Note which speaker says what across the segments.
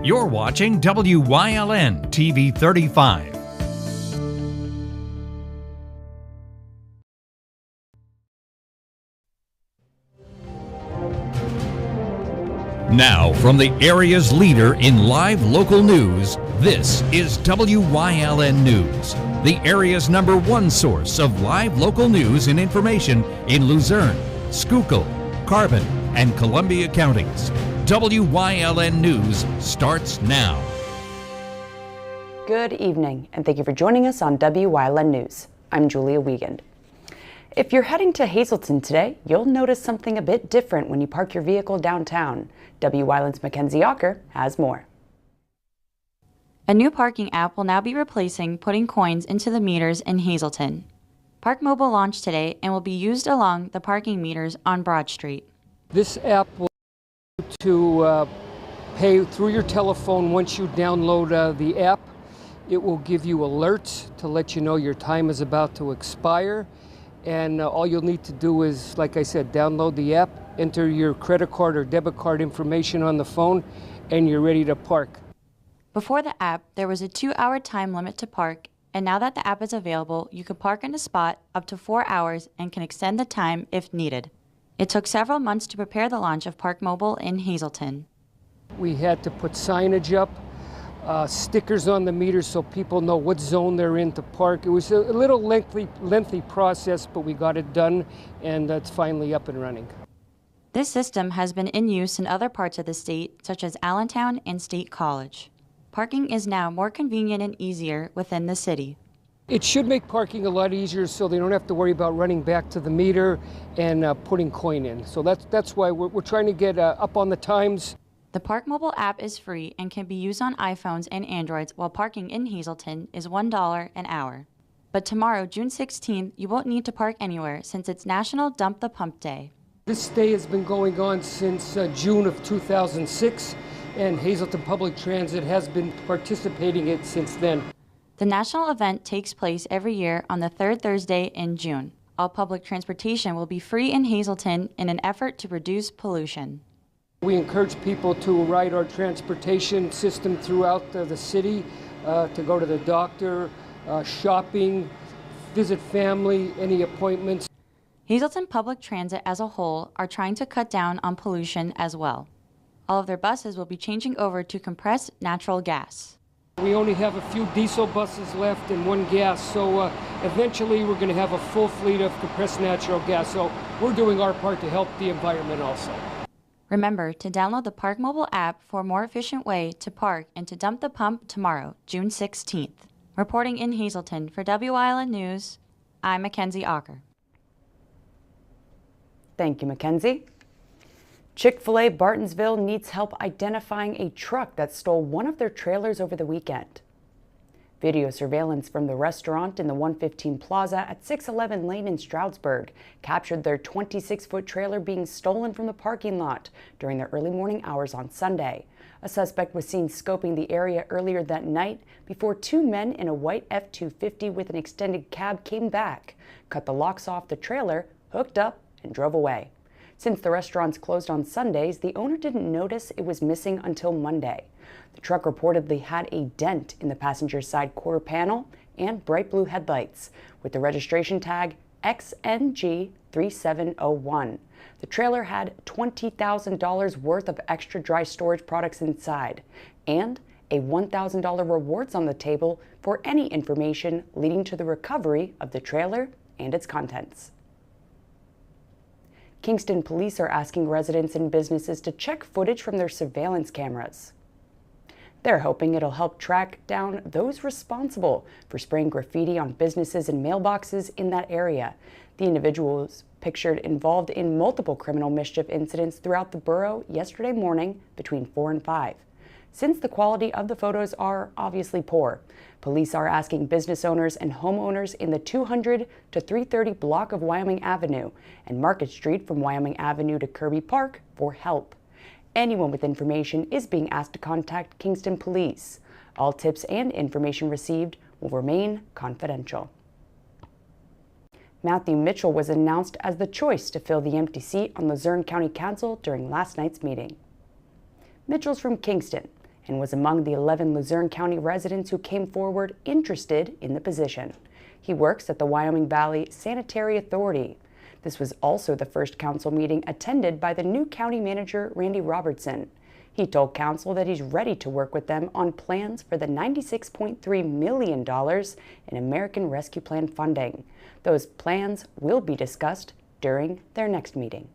Speaker 1: You're watching WYLN TV 35. Now, from the area's leader in live local news, this is WYLN News, the area's #1 source of live local news and information in Luzerne, Schuylkill, Carbon, and Columbia counties. WYLN News starts now.
Speaker 2: Good evening, and thank you for joining us on WYLN News. I'm Julia Wiegand. If you're heading to Hazleton today, you'll notice something a bit different when you park your vehicle downtown. WYLN's Mackenzie Ocker has more.
Speaker 3: A new parking app will now be replacing putting coins into the meters in Hazleton. Park Mobile launched today and will be used along the parking meters on Broad Street.
Speaker 4: This app will allow you to pay through your telephone once you download the app. It will give you alerts to let you know your time is about to expire. And all you'll need to do is, like I said, download the app, enter your credit card or debit card information on the phone, and you're ready to park.
Speaker 3: Before the app, there was a 2-hour time limit to park, and now that the app is available, you can park in a spot up to 4 hours and can extend the time if needed. It took several months to prepare the launch of Park Mobile in Hazleton.
Speaker 4: We had to put signage up, stickers on the meters so people know what zone they're in to park. It was a little lengthy process, but we got it done, and it's finally up and running.
Speaker 3: This system has been in use in other parts of the state, such as Allentown and State College. Parking is now more convenient and easier within the city.
Speaker 4: It should make parking a lot easier so they don't have to worry about running back to the meter and putting coin in. So that's why we're trying to get up on the times.
Speaker 3: The Park Mobile app is free and can be used on iPhones and Androids, while parking in Hazleton is $1 an hour. But tomorrow, June 16th, you won't need to park anywhere since it's National Dump the Pump Day.
Speaker 4: This day has been going on since June of 2006, and Hazleton Public Transit has been participating in it since then.
Speaker 3: The national event takes place every year on the third Thursday in June. All public transportation will be free in Hazleton in an effort to reduce pollution.
Speaker 4: We encourage people to ride our transportation system throughout the city, to go to the doctor, shopping, visit family, any appointments.
Speaker 3: Hazleton Public Transit as a whole are trying to cut down on pollution as well. All of their buses will be changing over to compressed natural gas.
Speaker 4: We only have a few diesel buses left and one gas, so eventually we're going to have a full fleet of compressed natural gas. So we're doing our part to help the environment also.
Speaker 3: Remember to download the Park Mobile app for a more efficient way to park and to dump the pump tomorrow, June 16th. Reporting in Hazleton for WYLN News, I'm Mackenzie Ocker.
Speaker 2: Thank you, Mackenzie. Chick-fil-A Bartonsville needs help identifying a truck that stole one of their trailers over the weekend. Video surveillance from the restaurant in the 115 Plaza at 611 Lane in Stroudsburg captured their 26-foot trailer being stolen from the parking lot during the early morning hours on Sunday. A suspect was seen scoping the area earlier that night before two men in a white F-250 with an extended cab came back, cut the locks off the trailer, hooked up, and drove away. Since the restaurant's closed on Sundays, the owner didn't notice it was missing until Monday. The truck reportedly had a dent in the passenger side quarter panel and bright blue headlights, with the registration tag XNG3701. The trailer had $20,000 worth of extra dry storage products inside, and a $1,000 rewards on the table for any information leading to the recovery of the trailer and its contents. Kingston police are asking residents and businesses to check footage from their surveillance cameras. They're hoping it'll help track down those responsible for spraying graffiti on businesses and mailboxes in that area. The individuals pictured involved in multiple criminal mischief incidents throughout the borough yesterday morning between 4 and 5. Since the quality of the photos are obviously poor, police are asking business owners and homeowners in the 200 to 330 block of Wyoming Avenue and Market Street from Wyoming Avenue to Kirby Park for help. Anyone with information is being asked to contact Kingston Police. All tips and information received will remain confidential. Matthew Mitchell was announced as the choice to fill the empty seat on the Cern County Council during last night's meeting. Mitchell's from Kingston and was among the 11 Luzerne County residents who came forward interested in the position. He works at the Wyoming Valley Sanitary Authority. This was also the first council meeting attended by the new county manager, Randy Robertson. He told council that he's ready to work with them on plans for the $96.3 million in American Rescue Plan funding. Those plans will be discussed during their next meeting.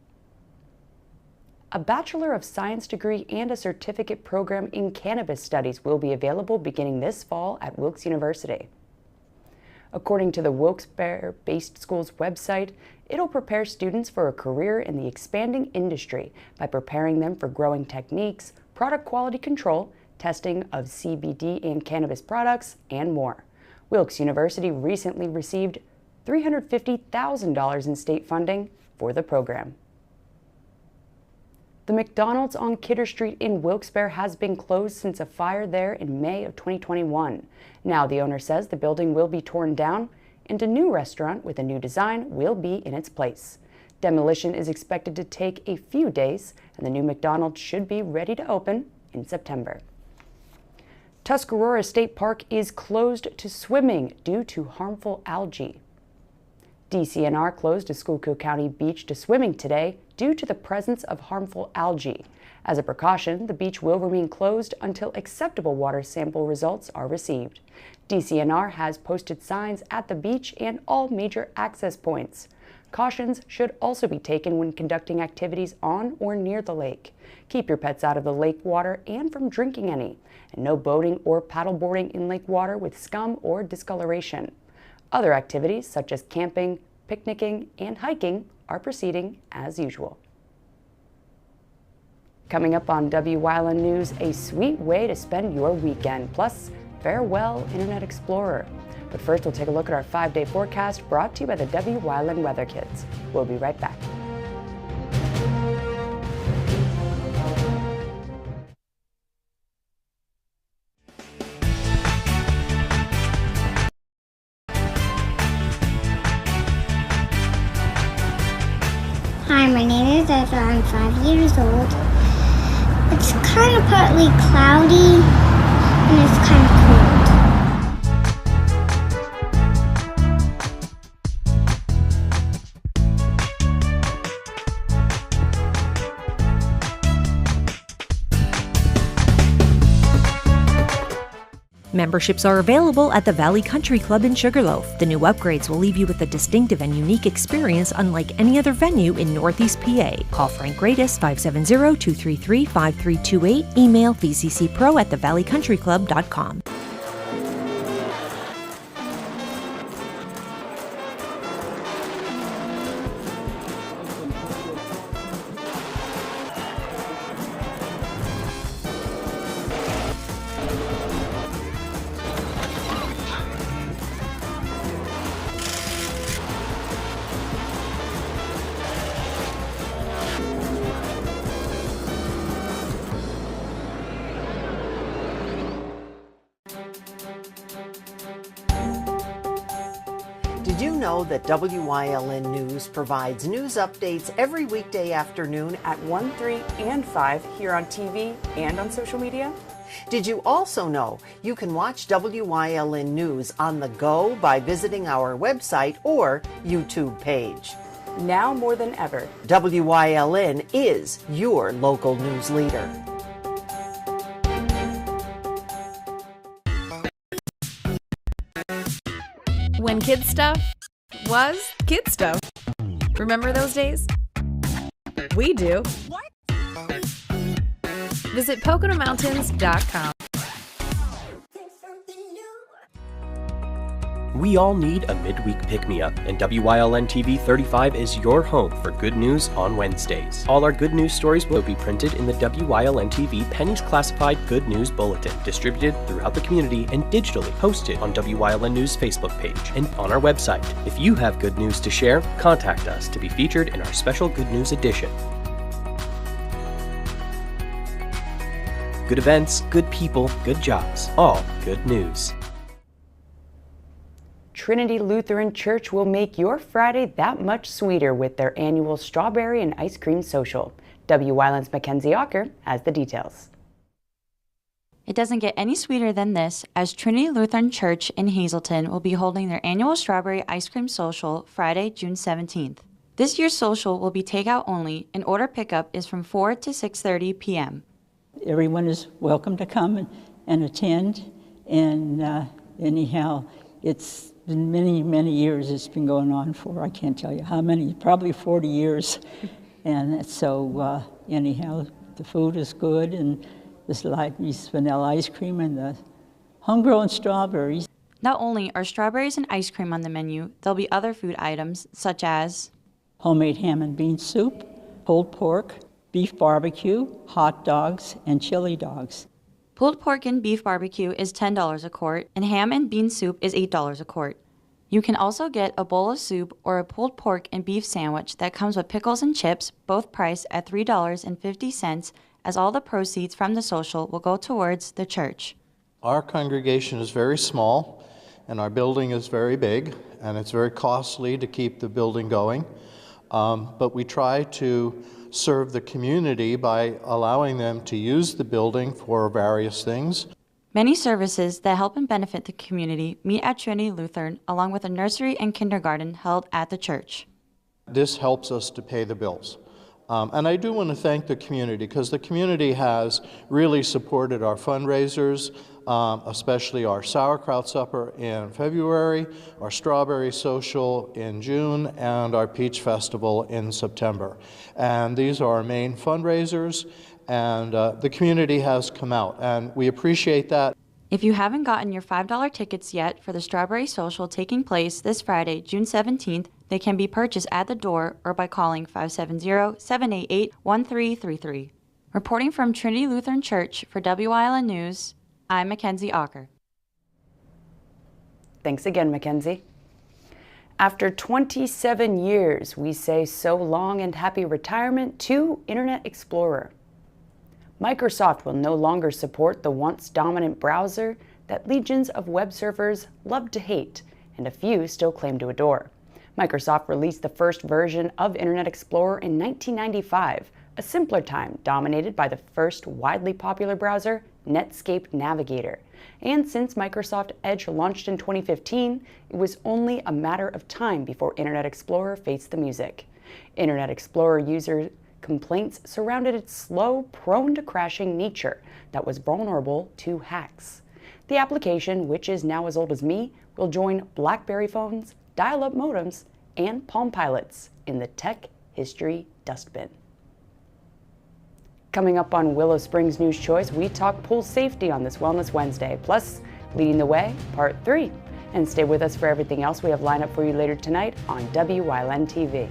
Speaker 2: A Bachelor of Science degree and a certificate program in cannabis studies will be available beginning this fall at Wilkes University. According to the Wilkes-Barre-based school's website, it'll prepare students for a career in the expanding industry by preparing them for growing techniques, product quality control, testing of CBD and cannabis products, and more. Wilkes University recently received $350,000 in state funding for the program. The McDonald's on Kidder Street in Wilkes-Barre has been closed since a fire there in May of 2021. Now the owner says the building will be torn down and a new restaurant with a new design will be in its place. Demolition is expected to take a few days, and the new McDonald's should be ready to open in September. Tuscarora State Park is closed to swimming due to harmful algae. Dcnr closed a Schuylkill County beach to swimming today due to the presence of harmful algae. As a precaution, the beach will remain closed until acceptable water sample results are received. Dcnr has posted signs at the beach and all major access points. Cautions should also be taken when conducting activities on or near the lake. Keep your pets out of the lake water and from drinking any, and no boating or paddleboarding in lake water with scum or discoloration. Other activities such as camping, picnicking, and hiking are proceeding as usual. Coming up on Wyln News, a sweet way to spend your weekend, plus farewell Internet Explorer. But first, we'll take a look at our 5-day forecast brought to you by the Wyln Weather Kids. We'll be right back.
Speaker 5: Hi, my name is Ezra. I'm 5 years old. It's kind of partly cloudy and it's kind of cold.
Speaker 6: Memberships are available at the Valley Country Club in Sugarloaf. The new upgrades will leave you with a distinctive and unique experience unlike any other venue in Northeast PA. Call Frank Gradis 570-233-5328. Email vccpro@thevalleycountryclub.com.
Speaker 7: Did you know that Wyln News provides news updates every weekday afternoon?
Speaker 2: At 1, 3, and 5 here on TV and on social media?
Speaker 7: Did you also know you can watch Wyln News on the go by visiting our website or YouTube page?
Speaker 2: Now more than ever,
Speaker 7: Wyln is your local news leader.
Speaker 8: When kid stuff was kid stuff. Remember those days? We do. Visit PoconoMountains.com.
Speaker 9: We all need a midweek pick-me-up, and WYLN TV 35 is your home for good news on Wednesdays. All our good news stories will be printed in the WYLN TV Pennies Classified Good News Bulletin, distributed throughout the community and digitally posted on WYLN News Facebook page and on our website. If you have good news to share, contact us to be featured in our special Good News edition. Good events, good people, good jobs, all good news.
Speaker 2: Trinity Lutheran Church will make your Friday that much sweeter with their annual Strawberry and Ice Cream Social. WYLN's Mackenzie Ocker has the details.
Speaker 3: It doesn't get any sweeter than this, as Trinity Lutheran Church in Hazleton will be holding their annual Strawberry Ice Cream Social Friday, June 17th. This year's social will be takeout only, and order pickup is from 4 to 6:30 p.m.
Speaker 10: Everyone is welcome to come and attend, and anyhow, it's been many, many years it's been going on for. I can't tell you how many, probably 40 years. And so anyhow, the food is good, and this vanilla ice cream and the homegrown strawberries.
Speaker 3: Not only are strawberries and ice cream on the menu, there'll be other food items such as
Speaker 10: homemade ham and bean soup, pulled pork, beef barbecue, hot dogs, and chili dogs.
Speaker 3: Pulled pork and beef barbecue is $10 a quart, and ham and bean soup is $8 a quart. You can also get a bowl of soup or a pulled pork and beef sandwich that comes with pickles and chips, both priced at $3.50, as all the proceeds from the social will go towards the church.
Speaker 11: Our congregation is very small, and our building is very big, and it's very costly to keep the building going. But we try to serve the community by allowing them to use the building for various things.
Speaker 3: Many services that help and benefit the community meet at Trinity Lutheran, along with a nursery and kindergarten held at the church.
Speaker 11: This helps us to pay the bills. And I do want to thank the community, because the community has really supported our fundraisers, especially our sauerkraut supper in February, our strawberry social in June, and our peach festival in September. And these are our main fundraisers, and the community has come out, and we appreciate that.
Speaker 3: If you haven't gotten your $5 tickets yet for the Strawberry Social taking place this Friday, June 17th, they can be purchased at the door or by calling 570-788-1333. Reporting from Trinity Lutheran Church for Wyln News, I'm Mackenzie Ocker.
Speaker 2: Thanks again, Mackenzie. After 27 years, we say so long and happy retirement to Internet Explorer. Microsoft will no longer support the once dominant browser that legions of web surfers love to hate and a few still claim to adore. Microsoft released the first version of Internet Explorer in 1995, a simpler time dominated by the first widely popular browser, Netscape Navigator. And since Microsoft Edge launched in 2015, it was only a matter of time before Internet Explorer faced the music. Internet Explorer user complaints surrounded its slow, prone to crashing nature that was vulnerable to hacks. The application, which is now as old as me, will join BlackBerry phones, dial-up modems, and Palm Pilots in the tech history dustbin. Coming up on Willow Springs News Choice, we talk pool safety on this Wellness Wednesday, plus Leading the Way, Part 3. And stay with us for everything else we have lined up for you later tonight on Wyln TV.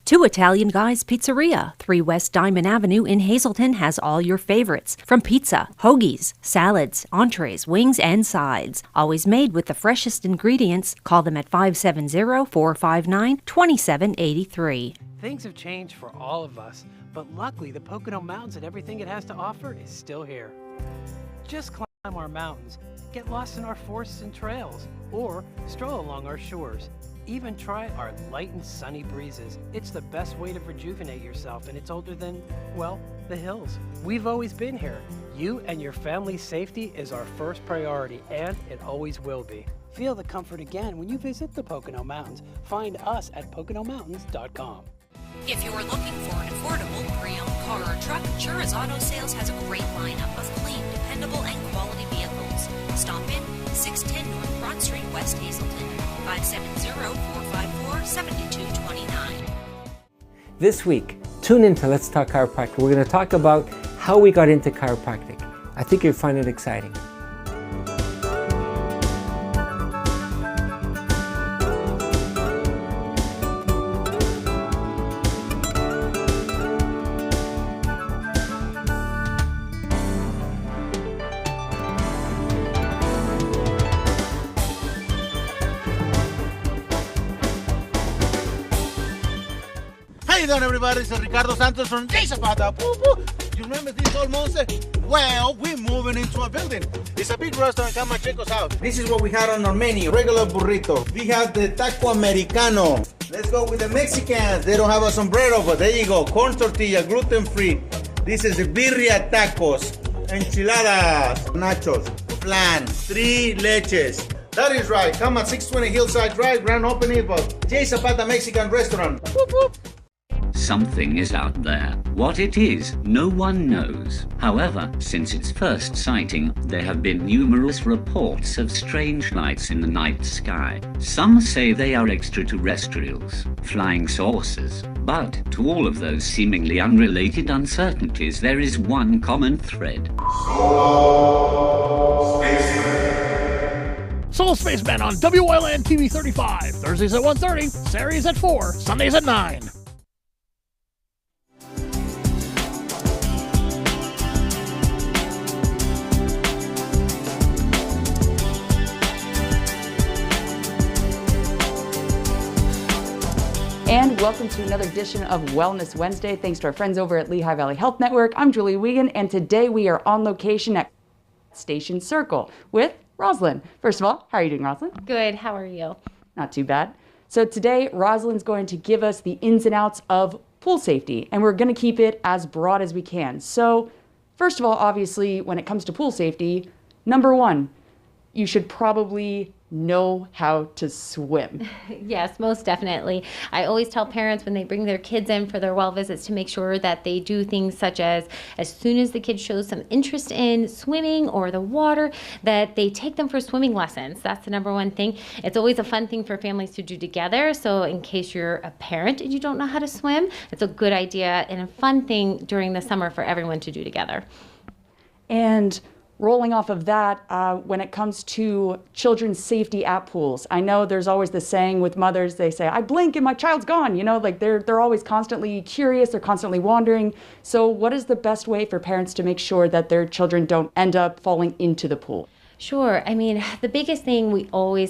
Speaker 6: Two Italian Guys Pizzeria, 3 West Diamond Avenue in Hazleton has all your favorites, from pizza, hoagies, salads, entrees, wings, and sides. Always made with the freshest ingredients. Call them at 570-459-2783.
Speaker 12: Things have changed for all of us, but luckily the Pocono Mountains and everything it has to offer is still here. Just climb our mountains, get lost in our forests and trails, or stroll along our shores. Even try our light and sunny breezes. It's the best way to rejuvenate yourself, and it's older than, well, the hills. We've always been here. You and your family's safety is our first priority, and it always will be. Feel the comfort again when you visit the Pocono Mountains. Find us at PoconoMountains.com.
Speaker 13: If you're looking for an affordable pre-owned car or truck, Chura's Auto Sales has a great lineup of clean, dependable, and quality vehicles. Stop in 610 North Broad Street, West Hazleton. 570-454-7229.
Speaker 14: This week, tune in to Let's Talk Chiropractic. We're going to talk about how we got into chiropractic. I think you'll find it exciting.
Speaker 15: How you doing, everybody? This is Ricardo Santos from Jay Zapata. You remember this old monster? Well, we're moving into a building. It's a big restaurant. Come and check us out. This is what we had on our menu. Regular burrito. We have the taco americano. Let's go with the Mexicans. They don't have a sombrero, but there you go. Corn tortilla, gluten-free. This is the birria tacos, enchiladas, nachos, flan, 3 leches. That is right. Come at 620 Hillside Drive, grand opening of J. Zapata Mexican Restaurant. Whoop, whoop.
Speaker 16: Something is out there. What it is, no one knows. However, since its first sighting, there have been numerous reports of strange lights in the night sky. Some say they are extraterrestrials, flying saucers. But to all of those seemingly unrelated uncertainties, there is one common thread.
Speaker 17: Solo Spaceman on Wyln TV 35. Thursdays at 1:30, Saturdays at 4, Sundays at 9.
Speaker 2: And welcome to another edition of Wellness Wednesday. Thanks to our friends over at Lehigh Valley Health Network. I'm Julie Wiegand, and today we are on location at Station Circle with Rosalind. First of all, how are you doing, Rosalind?
Speaker 18: Good. How are you?
Speaker 2: Not too bad. So today, Rosalind's going to give us the ins and outs of pool safety, and we're going to keep it as broad as we can. So first of all, obviously, when it comes to pool safety, number one, you should probably know how to swim.
Speaker 18: Yes, most definitely. I always tell parents when they bring their kids in for their well visits to make sure that they do things such as soon as the kid shows some interest in swimming or the water, that they take them for swimming lessons. That's the number one thing. It's always a fun thing for families to do together. So in case you're a parent and you don't know how to swim, it's a good idea and a fun thing during the summer for everyone to do together.
Speaker 2: And rolling off of that, when it comes to children's safety at pools, I know there's always the saying with mothers, they say, I blink and my child's gone. You know, like they're always constantly curious, they're constantly wandering. So what is the best way for parents to make sure that their children don't end up falling into the pool?
Speaker 18: Sure. I mean, the biggest thing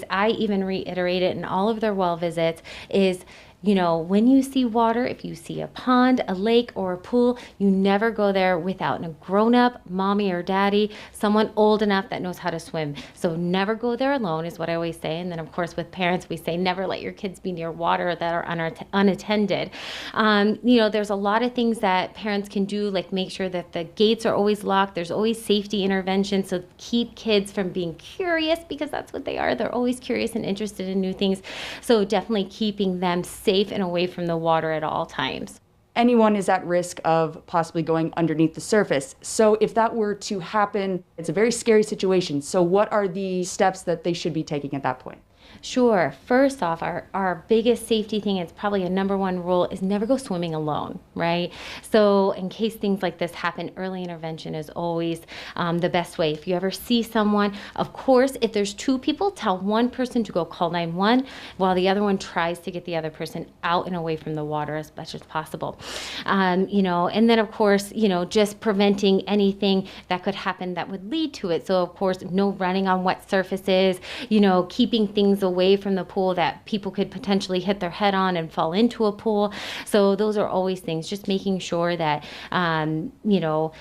Speaker 18: I even reiterate it in all of their well visits is, you know, when you see water, if you see a pond, a lake, or a pool, you never go there without a grown-up, mommy or daddy, someone old enough that knows how to swim. So never go there alone is what I always say. And then, of course, with parents, we say never let your kids be near water that are unattended. You know, there's a lot of things that parents can do, like make sure that the gates are always locked. There's always safety intervention. So keep kids from being curious, because that's what they are. They're always curious and interested in new things. So definitely keeping them safe and away from the water at all times.
Speaker 2: Anyone is at risk of possibly going underneath the surface. So if that were to happen, it's a very scary situation. So what are the steps that they should be taking at that point?
Speaker 18: Sure. First off, our biggest safety thing, it's probably a number one rule, is never go swimming alone, right? So in case things like this happen, early intervention is always the best way. If you ever see someone, of course, if there's two people, tell one person to go call 911 while the other one tries to get the other person out and away from the water as much as possible. You know, and then of course, you know, just preventing anything that could happen that would lead to it. So of course, no running on wet surfaces, you know, keeping things away from the pool that people could potentially hit their head on and fall into a pool. So those are always things, just making sure that, you know,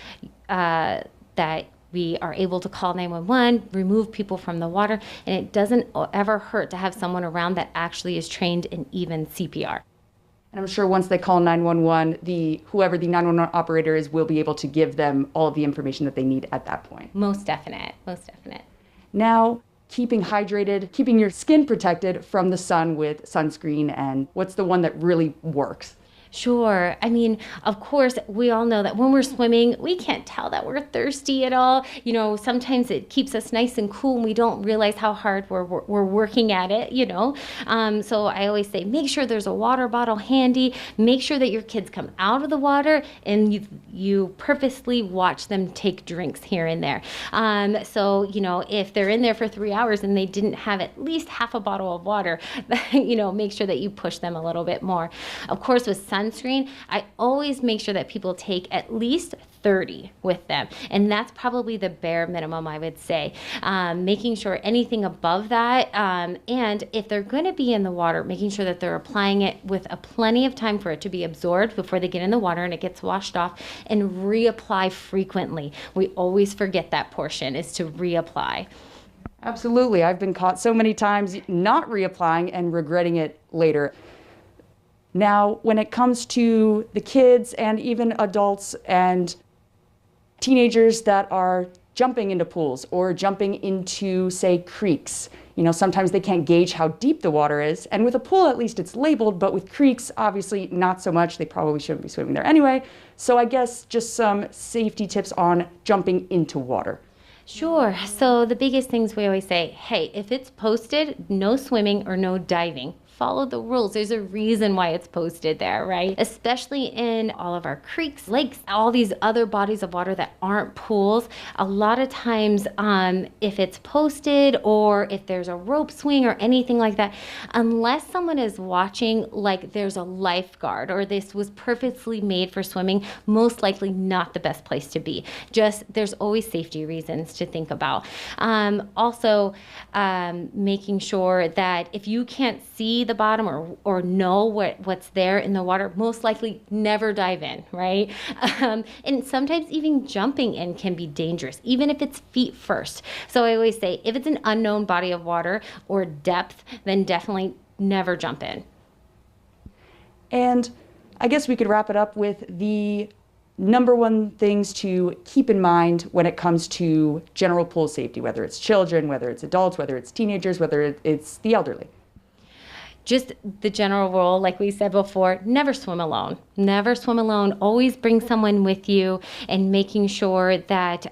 Speaker 18: that we are able to call 911, remove people from the water, and it doesn't ever hurt to have someone around that actually is trained in even CPR.
Speaker 2: And I'm sure once they call 911, whoever the 911 operator is will be able to give them all of the information that they need at that point.
Speaker 18: Most definite, most definite.
Speaker 2: Now, keeping hydrated, keeping your skin protected from the sun with sunscreen, and what's the one that really works?
Speaker 18: Sure. I mean, of course, we all know that when we're swimming, we can't tell that we're thirsty at all. You know, sometimes it keeps us nice and cool and we don't realize how hard we're working at it, you know. So I always say, make sure there's a water bottle handy. Make sure that your kids come out of the water and you purposely watch them take drinks here and there. So, you know, if they're in there for 3 hours and they didn't have at least half a bottle of water, you know, make sure that you push them a little bit more. Of course, with sunscreen, I always make sure that people take at least 30 with them. And that's probably the bare minimum, I would say. Making sure anything above that, and if they're going to be in the water, making sure that they're applying it with plenty of time for it to be absorbed before they get in the water and it gets washed off, and reapply frequently. We always forget that portion, is to reapply.
Speaker 2: Absolutely. I've been caught so many times not reapplying and regretting it later. Now, when it comes to the kids and even adults and teenagers that are jumping into pools or jumping into, say, creeks, sometimes they can't gauge how deep the water is. And with a pool, at least it's labeled, but with creeks, obviously not so much. They probably shouldn't be swimming there anyway. So I guess just some safety tips on jumping into water.
Speaker 18: Sure. So the biggest things we always say, hey, if it's posted, no swimming or no diving. Follow the rules. There's a reason why it's posted there, right? Especially in all of our creeks, lakes, all these other bodies of water that aren't pools. A lot of times, if it's posted or if there's a rope swing or anything like that, unless someone is watching, like there's a lifeguard or this was purposely made for swimming, most likely not the best place to be. Just, there's always safety reasons to think about. Also, making sure that if you can't see the bottom or know what's there in the water, most likely never dive in, right? And sometimes even jumping in can be dangerous, even if it's feet first. So I always say, if it's an unknown body of water or depth, then definitely never jump in.
Speaker 2: And I guess we could wrap it up with the number one things to keep in mind when it comes to general pool safety, whether it's children, whether it's adults, whether it's teenagers, whether it's the elderly.
Speaker 18: Just the general rule, like we said before, never swim alone. Never swim alone. Always bring someone with you, and making sure that,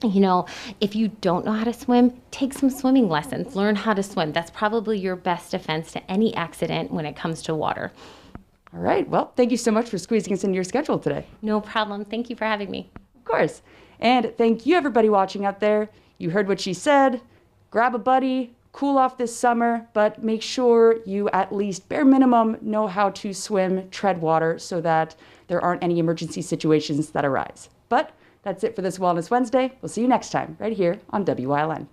Speaker 18: if you don't know how to swim, take some swimming lessons. Learn how to swim. That's probably your best defense to any accident when it comes to water.
Speaker 2: All right. Well, thank you so much for squeezing us into your schedule today.
Speaker 18: No problem. Thank you for having me.
Speaker 2: Of course. And thank you, everybody watching out there. You heard what she said. Grab a buddy. Cool off this summer, but make sure you at least bare minimum know how to swim, tread water, so that there aren't any emergency situations that arise. But that's it for this Wellness Wednesday. We'll see you next time right here on Wyln.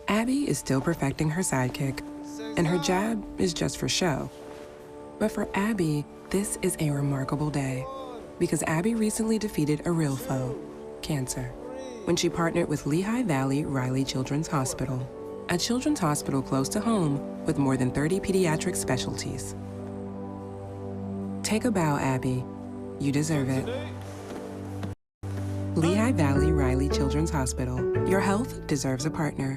Speaker 19: Abby is still perfecting her sidekick, and her jab is just for show. But for Abby, this is a remarkable day, because Abby recently defeated a real foe, cancer, when she partnered with Lehigh Valley Riley Children's Hospital, a children's hospital close to home with more than 30 pediatric specialties. Take a bow, Abby. You deserve it. Lehigh Valley Riley Children's Hospital. Your health deserves a partner.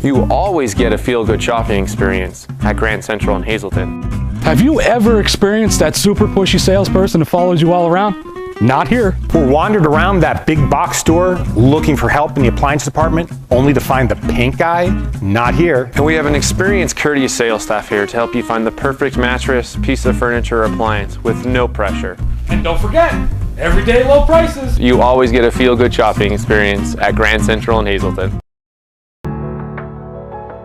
Speaker 20: You always get a feel-good shopping experience at Grand Central in Hazleton.
Speaker 17: Have you ever experienced that super pushy salesperson who follows you all around? Not here.
Speaker 21: Or wandered around that big box store looking for help in the appliance department only to find the pink guy? Not here.
Speaker 20: And we have an experienced, courteous sales staff here to help you find the perfect mattress, piece of furniture, or appliance with no pressure.
Speaker 17: And don't forget, everyday low prices.
Speaker 20: You always get a feel-good shopping experience at Grand Central in Hazleton.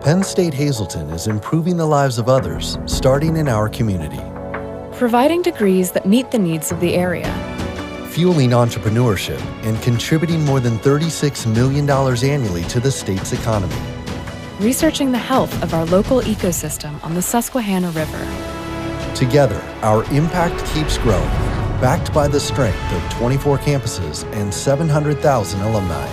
Speaker 22: Penn State Hazleton is improving the lives of others, starting in our community.
Speaker 23: Providing degrees that meet the needs of the area.
Speaker 22: Fueling entrepreneurship and contributing more than $36 million annually to the state's economy.
Speaker 23: Researching the health of our local ecosystem on the Susquehanna River.
Speaker 22: Together, our impact keeps growing, backed by the strength of 24 campuses and 700,000 alumni.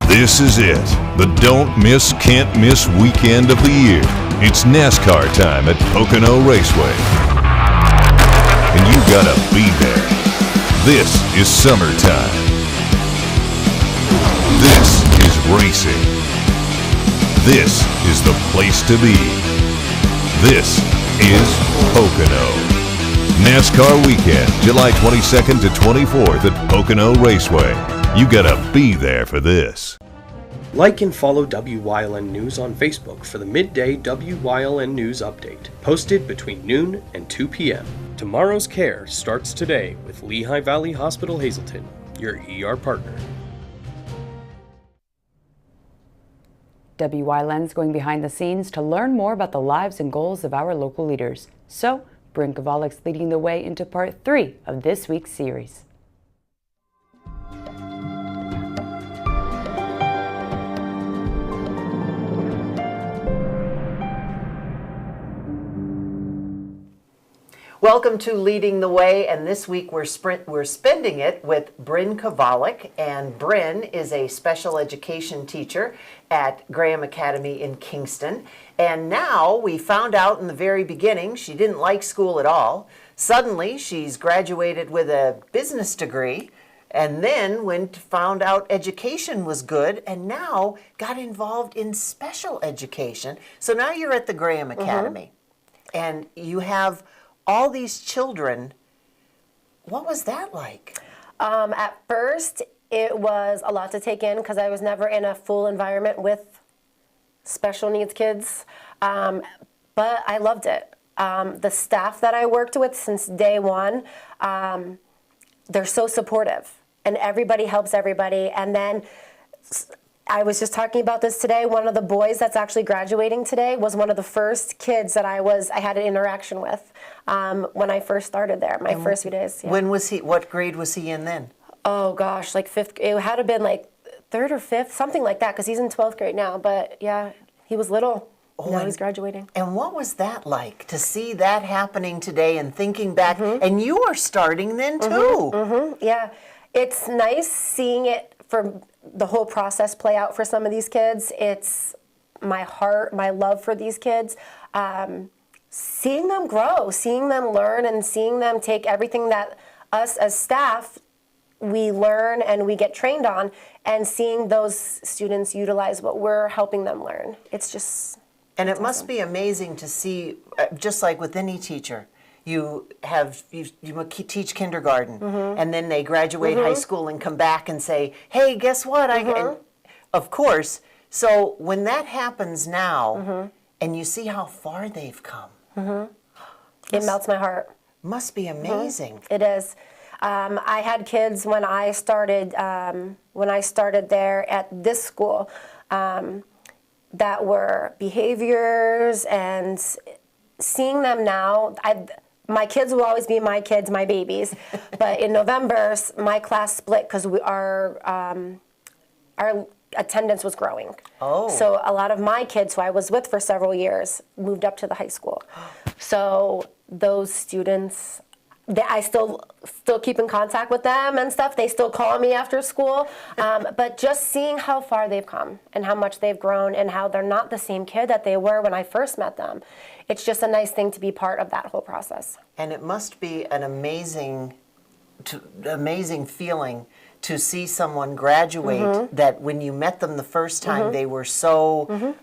Speaker 24: This is it, the don't miss, can't miss weekend of the year. It's NASCAR time at Pocono Raceway. And you gotta be there. This is summertime. This is racing. This is the place to be. This is Pocono. NASCAR weekend, July 22nd to 24th at Pocono Raceway. You gotta be there for this.
Speaker 9: Like and follow WYLN News on Facebook for the midday WYLN News update, posted between noon and 2 p.m. Tomorrow's care starts today with Lehigh Valley Hospital Hazleton, your ER partner.
Speaker 2: WYLN's going behind the scenes to learn more about the lives and goals of our local leaders. So, Bryn Kovalik's leading the way into part 3 of this week's series.
Speaker 1: Welcome to Leading the Way, and this week we're spending it with Bryn Kovalik, and Bryn is a special education teacher at Graham Academy in Kingston. And now we found out in the very beginning she didn't like school at all. Suddenly she's graduated with a business degree, and then found out education was good, and now got involved in special education. So now you're at the Graham Academy, and you have all these children. What was that like?
Speaker 4: At first, it was a lot to take in because I was never in a full environment with special needs kids, but I loved it. The staff that I worked with since day one, they're so supportive, and everybody helps everybody. And then I was just talking about this today. One of the boys that's actually graduating today was one of the first kids that I had an interaction with when I first started there, my first few days. Yeah.
Speaker 1: When was he? What grade was he in then?
Speaker 4: Oh gosh, like 5th. It had to have been like 3rd or 5th, something like that, because he's in 12th grade now. But yeah, he was little. Now he's graduating.
Speaker 1: And what was that like to see that happening today and thinking back? And you were starting then too.
Speaker 4: Yeah, it's nice seeing it for the whole process play out for some of these kids. It's my heart, my love for these kids. Seeing them grow, seeing them learn, and seeing them take everything that us as staff, we learn and we get trained on, and seeing those students utilize what we're helping them learn. It's just...
Speaker 1: And it must be amazing to see, just like with any teacher, you teach kindergarten, and then they graduate high school and come back and say, hey, guess what? And of course, so when that happens now, and you see how far they've come,
Speaker 4: it melts my heart.
Speaker 1: Must be amazing.
Speaker 4: It is. I had kids when I started there at this school that were behaviors, and seeing them now, my kids will always be my kids, my babies. But in November, my class split because our attendance was growing.
Speaker 1: Oh.
Speaker 4: So a lot of my kids, who I was with for several years, moved up to the high school. So those students, I still keep in contact with them and stuff. They still call me after school. But just seeing how far they've come and how much they've grown and how they're not the same kid that they were when I first met them, it's just a nice thing to be part of that whole process.
Speaker 1: And it must be an amazing feeling to see someone graduate that when you met them the first time, they were so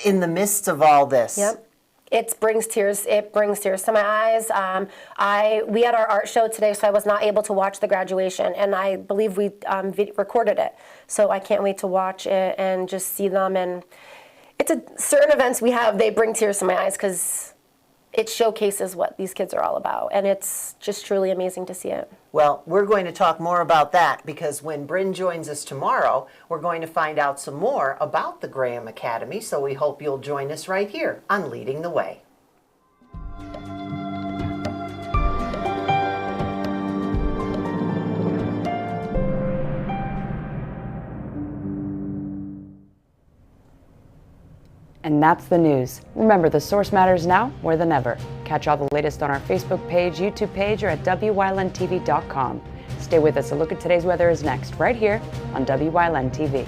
Speaker 1: in the midst of all this.
Speaker 4: Yep. It brings tears to my eyes. We had our art show today, so I was not able to watch the graduation, and I believe we recorded it. So I can't wait to watch it and just see them. And it's certain events we have, they bring tears to my eyes because it showcases what these kids are all about, and it's just truly amazing to see it.
Speaker 1: Well, we're going to talk more about that because when Bryn joins us tomorrow, we're going to find out some more about the Graham Academy, so we hope you'll join us right here on Leading the Way.
Speaker 2: And that's the news. Remember, the source matters now more than ever. Catch all the latest on our Facebook page, YouTube page, or at WYLNTV.com. Stay with us. A look at today's weather is next, right here on WYLN TV.